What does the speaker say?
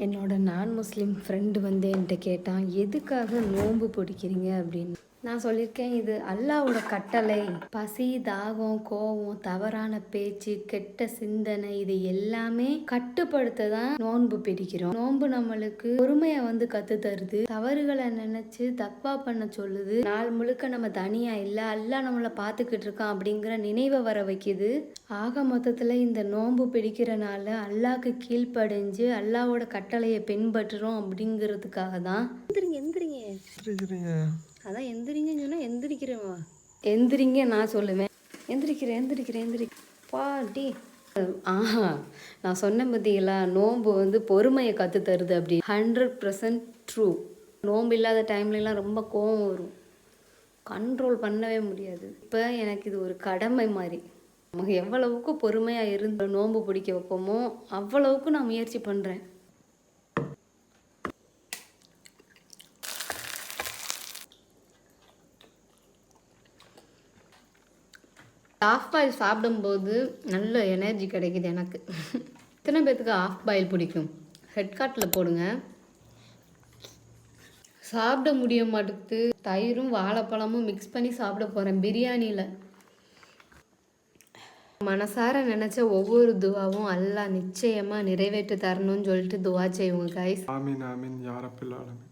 என்னோட நான் முஸ்லீம் ஃப்ரெண்டு வந்து என்கிட்ட கேட்டான், எதுக்காக நோன்பு பிடிக்கிறீங்க அப்படின்னு. நான் சொல்லியிருக்கேன், இது அல்லாவோட கட்டளை. பசி, தாகம், கோபம், தவறான பேச்சு, கெட்ட சிந்தனை, இது எல்லாமே கட்டுப்படுத்த தான் நோன்பு பிடிக்கிறோம். நோன்பு நம்மளுக்கு பொறுமையை வந்து கத்து தருது. தவறுகளை நினைச்சு தப்பா பண்ண சொல்லுது. நாள் முழுக்க நம்ம தனியா இல்லை, அல்லா நம்மளை பார்த்துக்கிட்டு இருக்கான் அப்படிங்கிற நினைவை வர வைக்குது. ஆக மொத்தத்தில் இந்த நோன்பு பிடிக்கிறனால அல்லாக்கு கீழ்ப்படைஞ்சு அல்லாவோட கட்டளையை பின்பற்றுறோம் அப்படிங்கிறதுக்காக தான். எந்திரிங்க அதான் எந்திரிங்கன்னு சொன்னால் எந்திரிக்கிறேன். எந்திரிங்க நான் சொல்லுவேன். எந்திரிக்கிறேன் பாட்டி. நான் சொன்னேன் பார்த்தீங்களா, நோன்பு வந்து பொறுமையை கற்று தருது அப்படி. 100% ட்ரூ. நோன்பு இல்லாத டைம்லலாம் ரொம்ப கோவம் வரும், கண்ட்ரோல் பண்ணவே முடியாது. இப்போ எனக்கு இது ஒரு கடமை மாதிரி. நமக்கு எவ்வளவுக்கு பொறுமையாக இருந்து நோன்பு பிடிக்க வைப்போமோ அவ்வளவுக்கு நான் முயற்சி பண்ணுறேன். ஆஃப் பாயில் சாப்பிடும்போது நல்ல எனர்ஜி கிடைக்குது எனக்கு. இத்தனை பேர்த்துக்கு ஆஃப் பாயில் பிடிக்கும்? ஹெட் கார்ட்டில் போடுங்க. சாப்பிட முடிய மாட்டேங்குது. தயிரும் வாழைப்பழமும் மிக்ஸ் பண்ணி சாப்பிட போகிறேன் பிரியாணியில். மனசார நினச்ச ஒவ்வொரு துவாவும் அல்லாஹ் நிச்சயமாக நிறைவேற்றி தரணும்னு சொல்லிட்டு துவா செய்வோங்க கைஸ். ஆமீன் ஆமீன் யா ரப்பல் ஆலமீன்.